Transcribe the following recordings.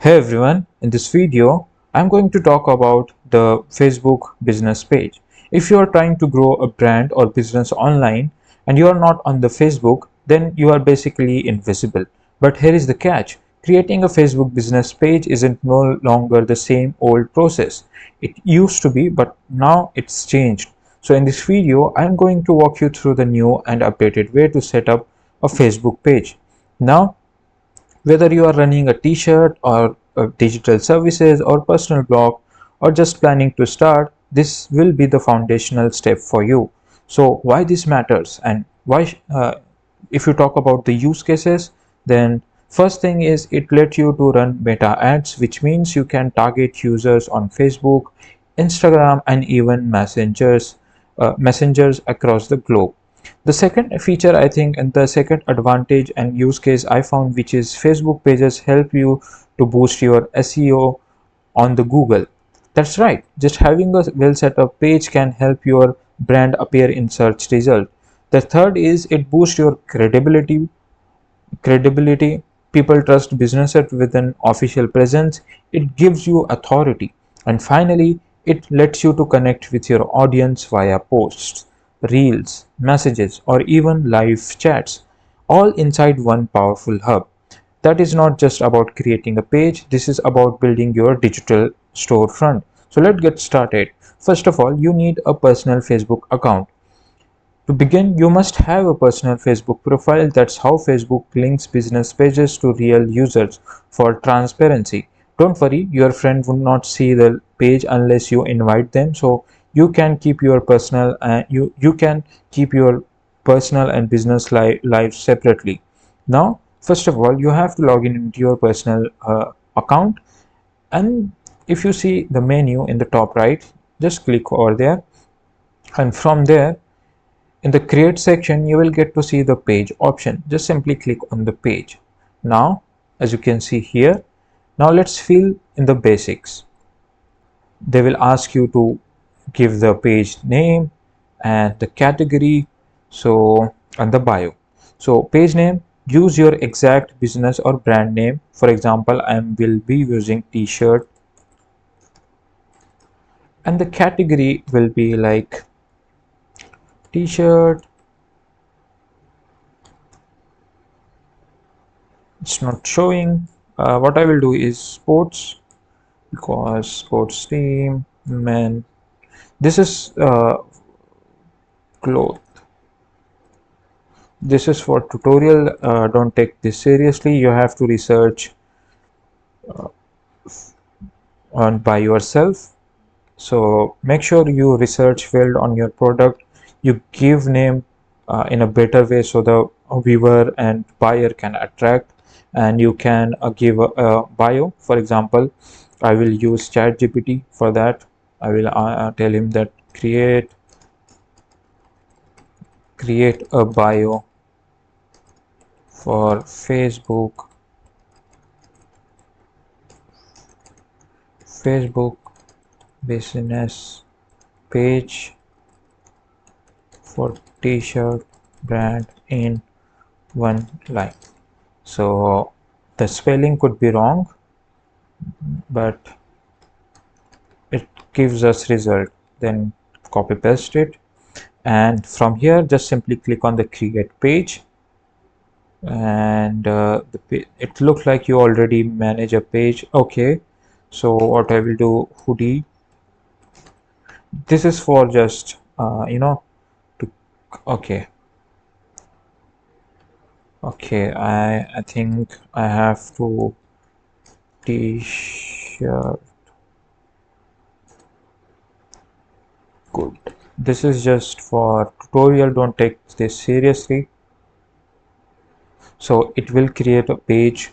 Hey everyone, in this video, I'm going to talk about the Facebook business page. If you are trying to grow a brand or business online and you are not on the Facebook, then you are basically invisible. But here is the catch. Creating a Facebook business page isn't no longer the same old process. It used to be, but now it's changed. So in this video, I'm going to walk you through the new and updated way to set up a Facebook page. Now, whether you are running a t-shirt or digital services or personal blog or just planning to start, this will be the foundational step for you. So why this matters and why if you talk about the use cases, then first thing is it lets you to run meta ads, which means you can target users on Facebook, Instagram, and even messengers across the globe. The second feature, I think, and the second advantage and use case I found, which is Facebook pages help you to boost your SEO on the Google. That's right, just having a well set up page can help your brand appear in search result. The third is it boosts your credibility. People trust businesses with an official presence. It gives you authority. And finally, it lets you to connect with your audience via posts, reels, messages, or even live chats, all inside one powerful hub. That is not just about creating a page, this is about building your digital storefront. So let's get started. First of all, you need a personal Facebook account. To begin, you must have a personal Facebook profile. That's how Facebook links business pages to real users for transparency. Don't worry, your friend would not see the page unless you invite them. So you can keep your personal and business lives separately. Now, first of all, you have to log in into your personal account, and if you see the menu in the top right, just click over there, and from there in the create section, you will get to see the page option. Just simply click on the page. Now, as you can see here, now let's fill in the basics. They will ask you to give the page name and the category, so and the bio. So page name, use your exact business or brand name. For example, I will be using t-shirt, and the category will be like t-shirt. It's not showing. What I will do is sports, because sports team, men. This is cloth. This is for tutorial. Don't take this seriously. You have to research on by yourself. So make sure you research well on your product. You give name in a better way so the viewer and buyer can attract, and you can give a bio. For example, I will use ChatGPT for that. I will tell him that create a bio for Facebook business page for t-shirt brand in one line. So the spelling could be wrong, but it gives us result. Then copy paste it, and from here just simply click on the create page, and it looks like you already manage a page. Okay, so what I will do, hoodie. This is for just to okay. I think I have to t-shirt. Good. This is just for tutorial, don't take this seriously. So it will create a page.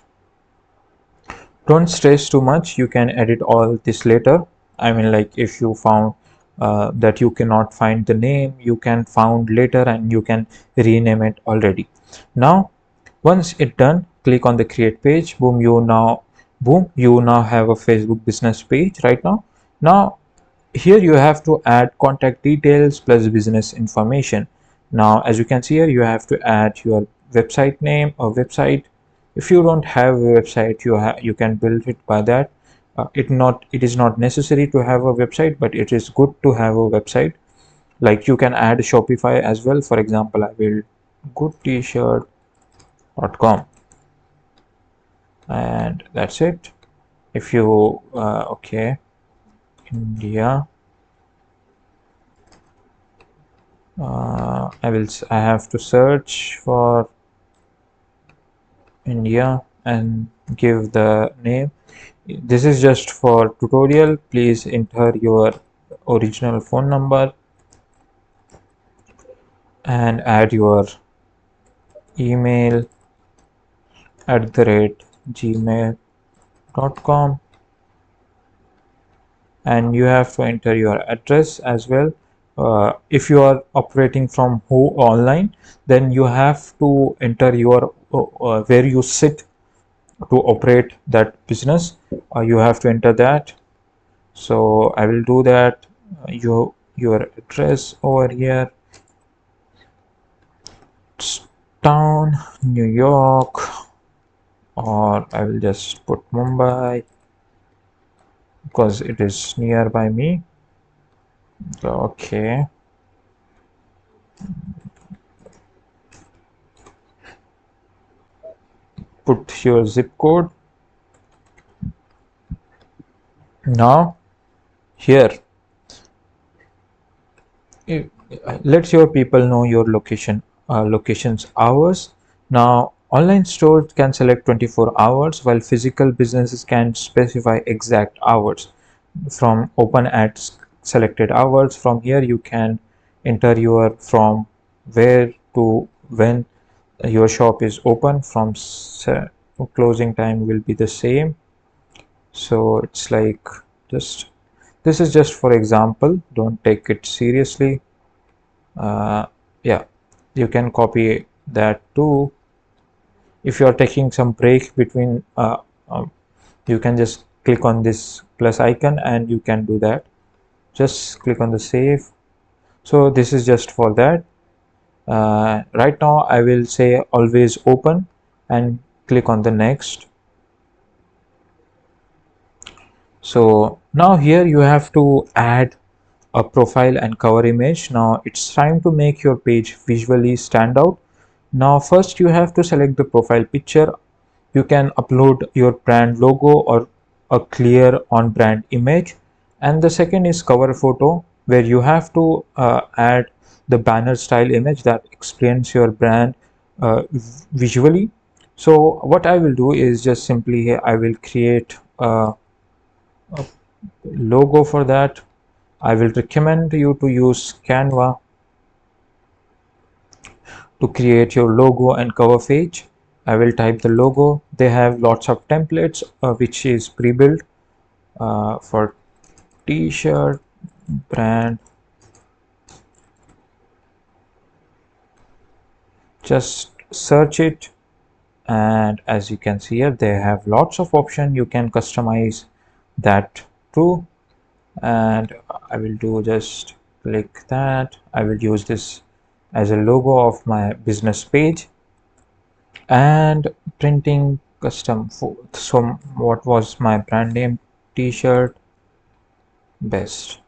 Don't stress too much, you can edit all this later. I mean, like, if you found that you cannot find the name, you can found later and you can rename it already. Now once it done, click on the create page. Boom, you now have a Facebook business page right now. Now here you have to add contact details plus business information. Now as you can see here, you have to add your website name or website, If you don't have a website, you can build it by that. It is not necessary to have a website, but it is good to have a website. Like you can add Shopify as well. For example, I will goodtshirt.com, and that's it. If you okay, India, I have to search for India and give the name. This is just for tutorial. Please enter your original phone number and add your email @gmail.com, and you have to enter your address as well. If you are operating from home online, then you have to enter your where you sit to operate that business. You have to enter that. So I will do that. Your address over here, it's town, New York, or I will just put Mumbai because it is nearby me. Okay, put your zip code. Now here, eh, let your people know your locations hours. Now online stores can select 24 hours, while physical businesses can specify exact hours. From open at selected hours, from here you can enter your from where to when your shop is open. From closing time will be the same. So it's like, just this is just for example, don't take it seriously. Yeah, you can copy that too. If you are taking some break between you can just click on this plus icon and you can do that. Just click on the save. So this is just for that. Right now I will say always open and click on the next. So now here you have to add a profile and cover image. Now it's time to make your page visually stand out. Now first you have to select the profile picture. You can upload your brand logo or a clear on brand image. And the second is cover photo, where you have to add the banner style image that explains your brand visually. So what I will do is just simply I will create a logo for that. I will recommend you to use Canva to create your logo and cover page. I will type the logo. They have lots of templates which is pre-built for t-shirt brand. Just search it, and as you can see here, they have lots of options. You can customize that too. And I will do just click that. I will use this as a logo of my business page. And printing custom food. So what was my brand name? T-shirt best.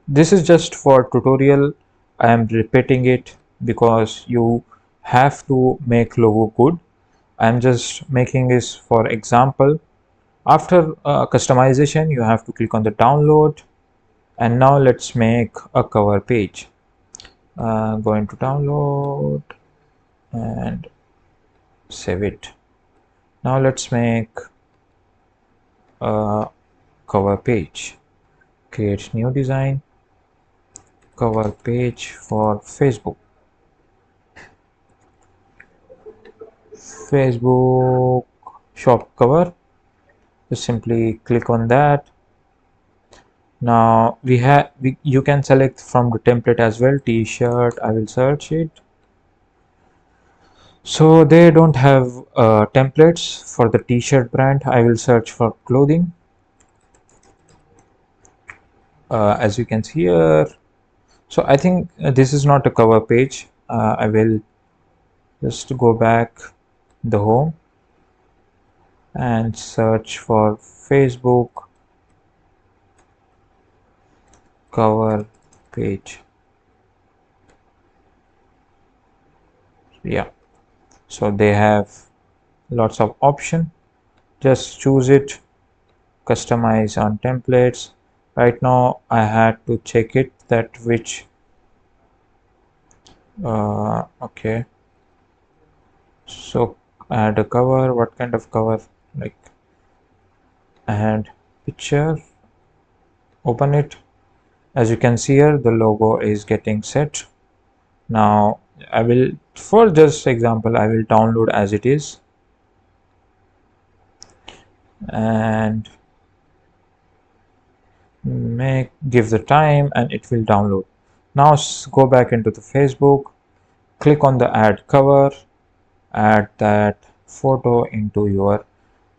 This is just for tutorial. I am repeating it because you have to make logo good. I'm just making this for example. After customization, you have to click on the download, and now let's make a cover page. Going to download and save it. Now let's make a cover page. Create new design, cover page for Facebook shop cover. Just simply click on that. Now you can select from the template as well. T-shirt, I will search it. So they don't have templates for the t-shirt brand. I will search for clothing. As you can see here, so I think this is not a cover page. I will just go back the home. and search for Facebook cover page. Yeah, so they have lots of option. Just choose it, customize on templates. Right now I had to check it that which okay, so add a cover. What kind of cover? Like add picture, open it. As you can see here, the logo is getting set. Now I will, for just example, I will download as it is and make give the time and it will download. Now go back into the Facebook, click on the add cover, add that photo into your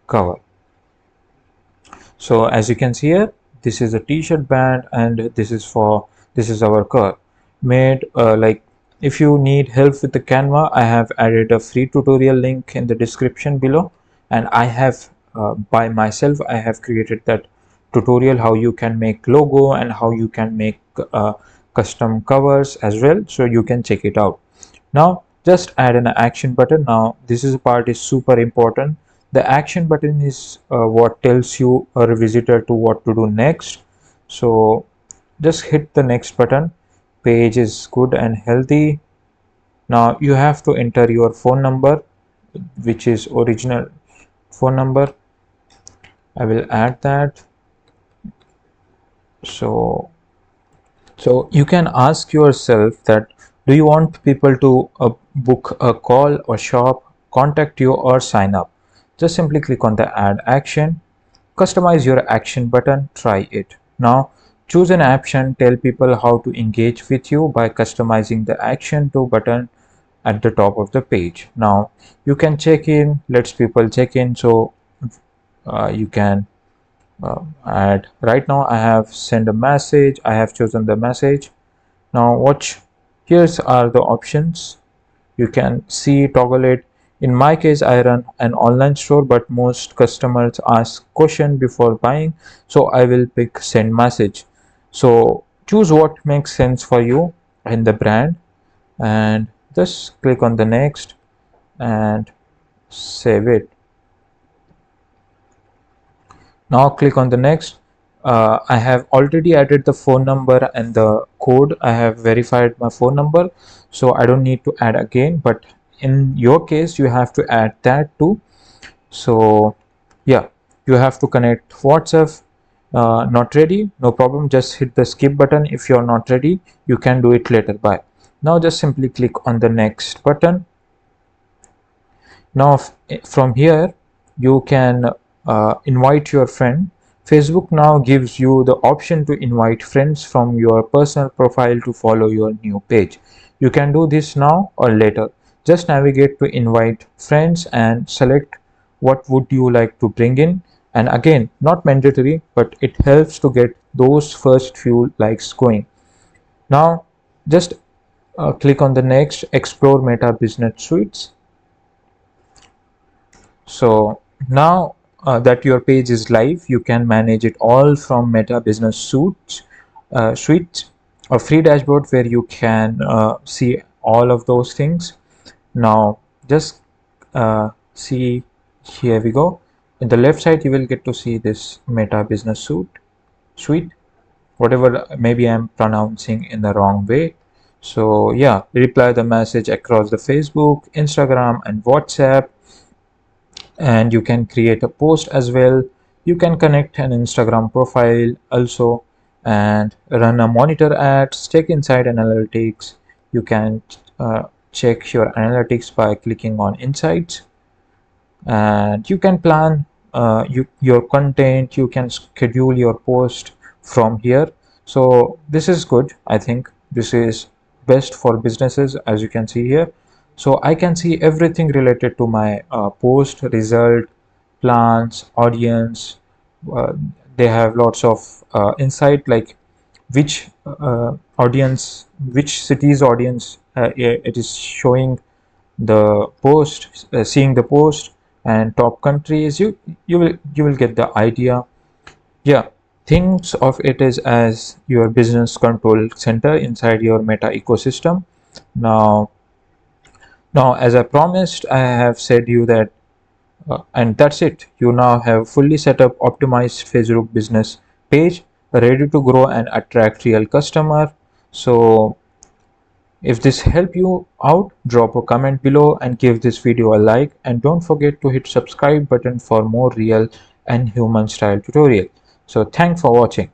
cover. So as you can see here, this is a t-shirt band and this is our cover made like if you need help with the Canva, I have added a free tutorial link in the description below, and I have by myself I have created that tutorial how you can make logo and how you can make custom covers as well, so you can check it out. Now just add an action button. Now this is part is super important. The action button is what tells you a visitor to what to do next. So just hit the next button. Page is good and healthy. Now you have to enter your phone number, which is original phone number. I will add that. So you can ask yourself that, do you want people to book a call or shop, contact you or sign up? Just simply click on the add action, customize your action button, try it. Now choose an action, tell people how to engage with you by customizing the action to button at the top of the page. Now you can check in, lets people check in, so you can add. Right now I have sent a message, I have chosen the message. Now watch, here's are the options. You can see toggle it. In my case I run an online store, but most customers ask question before buying, so I will pick send message. So choose what makes sense for you in the brand and just click on the next and save it. Now click on the next. I have already added the phone number and the code. I have verified my phone number, so I don't need to add again, but in your case you have to add that too. So yeah, you have to connect WhatsApp. Not ready, no problem, just hit the skip button. If you're not ready, you can do it later. Bye. Now just simply click on the next button. Now from here you can invite your friend. Facebook now gives you the option to invite friends from your personal profile to follow your new page. You can do this now or later. Just navigate to invite friends and select what would you like to bring in, and again not mandatory, but it helps to get those first few likes going. Now just click on the next, explore Meta Business Suites. So now that your page is live, you can manage it all from Meta Business Suite, a free dashboard where you can see all of those things. Now just see, here we go. In the left side, you will get to see this Meta Business Suite, whatever maybe I'm pronouncing in the wrong way. So yeah, reply the message across the Facebook, Instagram, and WhatsApp, and you can create a post as well. You can connect an Instagram profile also and run a monitor ads, check inside analytics. You can check your analytics by clicking on insights, and you can plan your content. You can schedule your post from here. So this is good. I think this is best for businesses, as you can see here. So I can see everything related to my post, result, plans, audience. uh, they have lots of insight, like which audience, which city's audience it is showing the post, seeing the post, and top countries. You will get the idea. Yeah, think of it as your business control center inside your Meta ecosystem. Now, now, as I promised, I have said you that, and that's it. You now have fully set up, optimized Facebook business page, ready to grow and attract real customer. So, if this helped you out, drop a comment below and give this video a like. And don't forget to hit subscribe button for more real and human style tutorial. So, thanks for watching.